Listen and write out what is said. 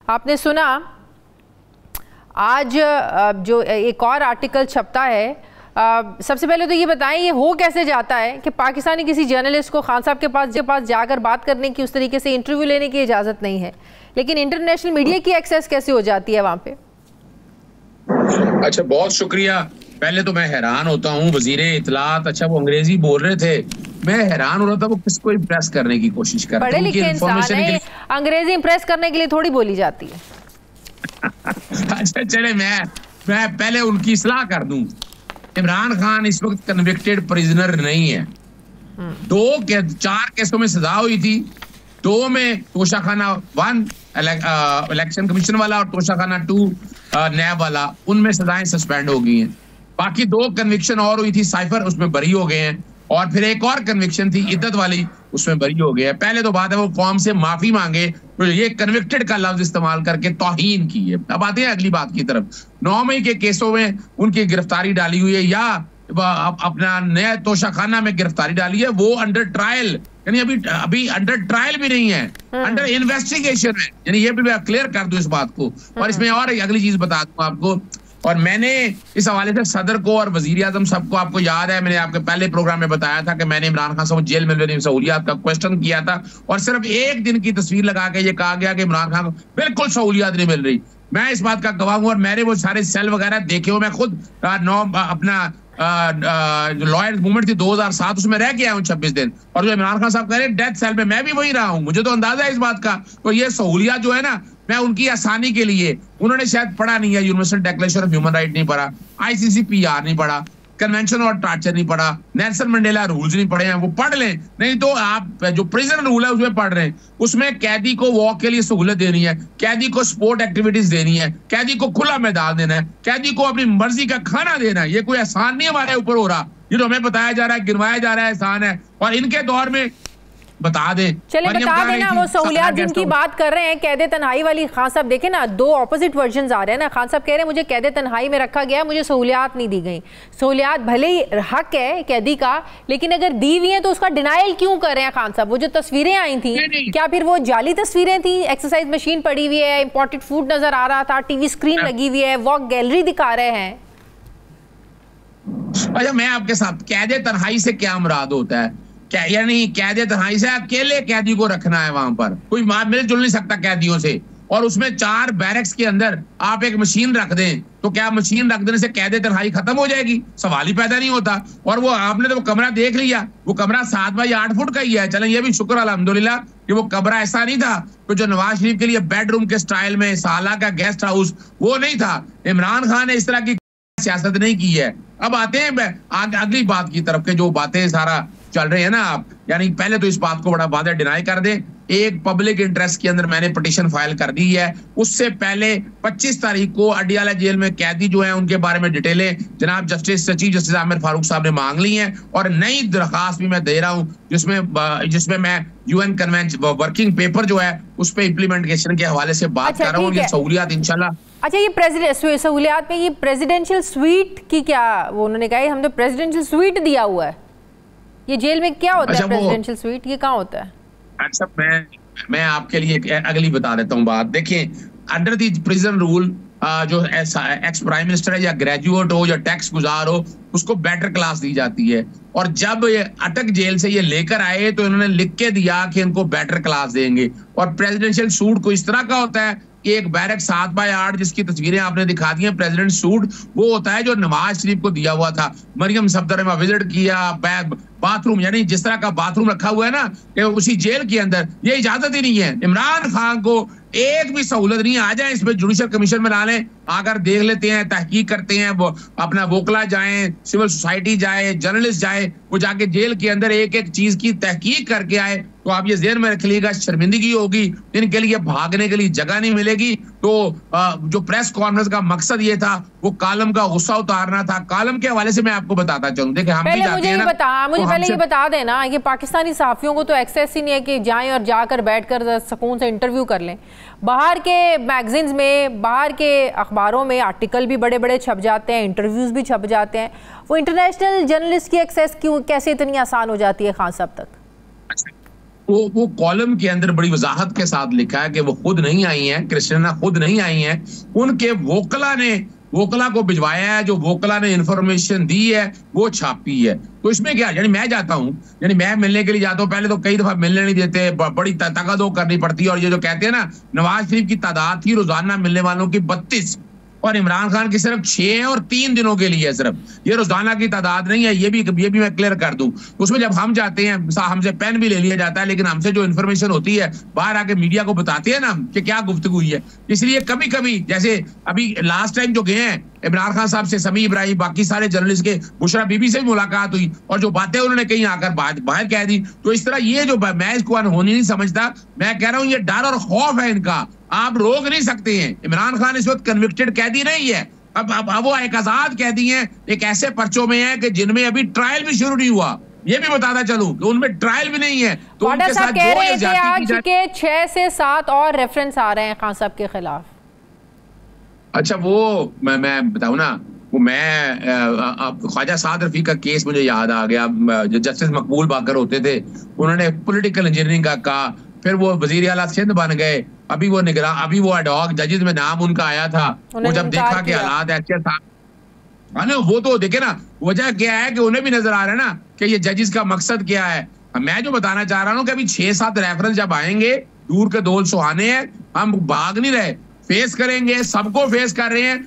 आपने सुना आज जो एक और आर्टिकल छपता है, सबसे पहले तो ये बताएं ये हो कैसे जाता है कि पाकिस्तानी किसी जर्नलिस्ट को खान साहब के पास जाकर बात करने की, उस तरीके से इंटरव्यू लेने की इजाज़त नहीं है, लेकिन इंटरनेशनल मीडिया की एक्सेस कैसे हो जाती है वहाँ पे? अच्छा, बहुत शुक्रिया। पहले तो मैं हैरान होता हूँ, वजीरे इतलात, अच्छा वो अंग्रेजी बोल रहे थे, मैं हैरान हो रहा था वो किसको इम्प्रेस करने की कोशिश कर रहे थे। पढ़े लिखे इंसान है, अंग्रेजी इम्प्रेस करने के लिए थोड़ी बोली जाती है। अच्छा चले, मैं पहले उनकी इस्लाह कर दूं। इमरान खान इस वक्त कन्विक्टेड प्रिजनर नहीं है। 4 केसों में सजा हुई थी, 2 में तोशाखाना 1 इलेक्शन कमीशन वाला और तोशाखाना 2 नैब वाला, उनमें सजाएं सस्पेंड हो गई हैं। बाकी 2 कन्विक्शन और हुई थी, साइफर, उसमें बरी हो गए हैं, और फिर एक और कन्विक्शन थी इद्दत वाली, उसमें बरी हो गए हैं। पहले तो बात है वो कौम से माफी मांगे, तो ये कन्विक्टेड का लफ्ज इस्तेमाल करके तौहीन की है। अब आते हैं अगली बात की तरफ। 9 मई के केसों में उनकी गिरफ्तारी डाली हुई है, या अपना नया तोशाखाना में गिरफ्तारी डाली है, वो अंडर ट्रायल, यानी अभी अंडर ट्रायल भी नहीं है, अंडर इन्वेस्टिगेशन है। यानी ये भी मैं क्लियर कर दूं इस बात को। और इसमें और अगली चीज बता दूं आपको, और मैंने इस हवाले से सदर को और वजीर आजम सबको, आपको याद है मैंने आपके पहले प्रोग्राम में बताया था कि मैंने इमरान खान साहब जेल में मिलने सहूलियात का क्वेश्चन किया था, और सिर्फ 1 दिन की तस्वीर लगा के ये कहा गया कि इमरान खान को बिल्कुल सहूलियात नहीं मिल रही। मैं इस बात का गवाह हूं, और मैंने वो सारे सेल वगैरह देखे हो, मैं खुद अपना जो लॉयर्स मूवमेंट थी 2007, उसमें रह के आया हूँ 26 दिन, और जो इमरान खान साहब कह रहे हैं डेथ सेल में, मैं भी वही रहा हूँ, मुझे तो अंदाजा है इस बात का। तो ये सहूलियात जो है ना, मैं उनकी आसानी के लिए, उन्होंने शायद पढ़ा नहीं है, universal declaration of human right नहीं पढ़ा, ICCPR नहीं पढ़ा, कन्वेंशन और टार्चर नहीं पढ़ा, नेल्सन मंडेला रूल्स नहीं पढ़े हैं, वो पढ़ लें। नहीं तो आप जो प्रिजन रूल है उसमें पढ़ रहे हैं, उसमें कैदी को वॉक के लिए सहूलत देनी है, कैदी को स्पोर्ट एक्टिविटीज देनी है, कैदी को खुला मैदान देना है, कैदी को अपनी मर्जी का खाना देना है। ये कोई एहसान नहीं हमारे ऊपर हो रहा, ये तो हमें बताया जा रहा है, गिनवाया जा रहा है एहसान है। और इनके दौर में बता दें, चलिए बता देना वो सहूलियात जिनकी बात कर रहे हैं, कैदे तन्हाई वाली। खान साहब देखे ना, 2 ऑपोजिट वर्जन आ रहे हैं ना। खान साहब कह रहे हैं मुझे कैदे तन्हाई में रखा गया, मुझे सहूलियात नहीं दी गई। सहूलियात भले ही हक है कैदी का, लेकिन अगर दी हुई है तो उसका डिनाइल क्यों कर रहे हैं खान साहब? वो जो तस्वीरें आई थी, क्या फिर वो जाली तस्वीरें थी? एक्सरसाइज मशीन पड़ी हुई है, इंपोर्टेड फूड नजर आ रहा था, टीवी स्क्रीन लगी हुई है, वॉक गैलरी दिखा रहे हैं। अच्छा, मैं आपके साथ, कैदे तन्हाई से क्या मुराद होता है? यानी कैदे तन्हाई से अकेले कैदी को रखना है, वहां पर कोई मिलजुल नहीं सकता कैदियों से, और उसमें 4 बैरक्स के अंदर आप एक मशीन रख दें, तो क्या मशीन रख देने से कैदे तन्हाई खत्म हो जाएगी? सवाल ही पैदा नहीं होता। और वो आपने तो वो कमरा देख लिया, वो कमरा 7 बाई 8 फुट का ही है। चलें, ये भी शुक्र अल्हम्दुलिल्लाह कि वो कमरा ऐसा नहीं था कि जो नवाज शरीफ के लिए बेडरूम के स्टाइल में साला का गेस्ट हाउस, वो नहीं था। इमरान खान ने इस तरह की सियासत नहीं की है। अब आते हैं अगली बात की तरफ के, जो बातें सारा चल रहे हैं ना आप, यानी पहले तो इस बात को बड़ा वादा डिनाई कर दें। एक पब्लिक इंटरेस्ट के अंदर मैंने पिटीशन फाइल कर दी है, उससे पहले 25 तारीख को अडियाला जेल में कैदी जो है उनके बारे में डिटेलें जनाब चीफ जस्टिस आमिर फारूक साहब ने मांग ली हैं, और नई दरखास्त भी मैं दे रहा हूं जिसमें मैं UN कन्वेंशन वर्किंग पेपर जो है उस पर इम्प्लीमेंटेशन के हवाले से बात कर रहा हूँ। ये सहूलियात इंशाल्लाह। अच्छा, ये सहूलियात में ये प्रेसिडेंशियल स्वीट की क्या, वो उन्होंने कहा हमने प्रेसिडेंशियल स्वीट दिया हुआ है, ये जेल में क्या होता है प्रेसिडेंशियल स्वीट, ये कहाँ होता है? अच्छा, मैं आपके लिए अगली बता देता हूँ बात। देखिए, अंडर दी प्रिजन रूल जो एक्स प्राइम मिनिस्टर है या ग्रेजुएट हो या टैक्स गुजार हो, उसको बेटर क्लास दी जाती है। और जब ये अटक जेल से ये लेकर आए तो इन्होंने लिख के दिया कि इनको बेटर क्लास देंगे। और प्रेसिडेंशियल सूट को इस तरह का होता है, एक बैरक 7 बाई 8 जिसकी तस्वीरें आपने दिखा दी हैं, प्रेसिडेंट सूट वो होता है जो नवाज शरीफ को दिया हुआ था। मरियम सफदर में विजिट किया, बाथरूम, यानी जिस तरह का बाथरूम रखा हुआ है ना कि उसी जेल के अंदर, ये इजाजत ही नहीं है। इमरान खान को एक भी सहूलत नहीं, आ जाए इसमें जुडिशल कमीशन में ला लें, आकर देख लेते हैं, तहकीक करते हैं, वो अपना वोकला जाए, सिविल सोसाइटी जाए, जर्नलिस्ट जाए, वो जाके जेल के अंदर एक एक चीज की तहकीक करके आए, तो आप ये ज़हन में रख लीजिएगा शर्मिंदगी होगी, इनके लिए भागने के लिए जगह नहीं मिलेगी। तो जो प्रेस कॉन्फ्रेंस का मकसद ये था वो कालम का गुस्सा उतारना था। कालम के हवाले से मैं आपको बताता चलूं, देखिए हम भी जाते हैं ना, मुझे पहले ये बता देना कि पाकिस्तानी सहाफियों को तो एक्सेस ही नहीं है कि जाएं और जाकर बैठकर सुकून से इंटरव्यू कर लें। बाहर के मैगजीन्स में, बाहर के अखबारों में आर्टिकल भी बड़े बड़े छप जाते हैं, इंटरव्यूज भी छप जाते हैं। वो इंटरनेशनल जर्नलिस्ट की एक्सेस क्यों कैसे इतनी आसान हो जाती है खान साहब तक? वो कॉलम के अंदर बड़ी वजाहत के साथ लिखा है कि वो खुद नहीं आई हैं, क्रिस्टियाना खुद नहीं आई हैं, उनके वोकला को भिजवाया है, जो वोकला ने इंफॉर्मेशन दी है वो छापी है। तो इसमें क्या, यानी मैं जाता हूं, यानी मैं मिलने के लिए जाता हूं, पहले तो कई दफा मिलने नहीं देते, बड़ी तकदो करनी पड़ती है। और ये जो कहते हैं ना, नवाज शरीफ की तादाद थी रोजाना मिलने वालों की 32 और इमरान खान की सिर्फ 6 और 3 दिनों के लिए सिर्फ, ये रोजाना की तादाद नहीं है, ये भी मैं क्लियर कर दूं। उसमें जब हम जाते हैं, हमसे पेन भी ले लिया जाता है, लेकिन हमसे जो इन्फॉर्मेशन होती है बाहर आके मीडिया को बताते हैं ना कि क्या गुफ्तगू हुई है। इसलिए कभी कभी, जैसे अभी लास्ट टाइम जो गए हैं इमरान खान साहब से, समी इब्राहिम, बाकी सारे जर्नलिस्ट के, बुशरा बीबी से भी मुलाकात हुई और जो बातें उन्होंने कहीं आकर बाहर कह दी। तो इस तरह ये जो, मैं इसको अनहोनी नहीं समझता, मैं कह रहा हूं ये डर और खौफ है इनका, आप रोक नहीं सकते हैं। इमरान खान इस वक्त कन्विक्टेड कैदी नहीं है, अब वो एक आजाद कैदी हैं, एक ऐसे पर्चों में है कि जिनमें अभी ट्रायल भी शुरू नहीं हुआ। ये भी बताना चलूं कि उनमें ट्रायल भी नहीं है। तो उनके साथ कह रहे थे आज के 6 से 7 और रेफरेंस आ रहे हैं खान साहब के खिलाफ। अच्छा, वो मैं बताऊं ना, वो मैं ख्वाजा साद रफी का केस मुझे याद आ गया। जो जस्टिस मकबूल बाकर होते थे, उन्होंने पॉलिटिकल इंजीनियरिंग का कहा, फिर वो वजीर आला सिंध बन गए, अभी वो निगरान, अभी वो एडहॉक जजेस में नाम उनका आया था। वो जब देखा कि हालात ऐसे था, वो तो देखे ना, वजह क्या है कि उन्हें भी नजर आ रहा है ना कि ये जजेस का मकसद क्या है। मैं जो बताना चाह रहा हूँ कि अभी 6-7 रेफरेंस जब आएंगे, दूर के दोल सुहाने हैं, हम भाग नहीं रहे, फेस करेंगे, सबको फेस कर रहे हैं।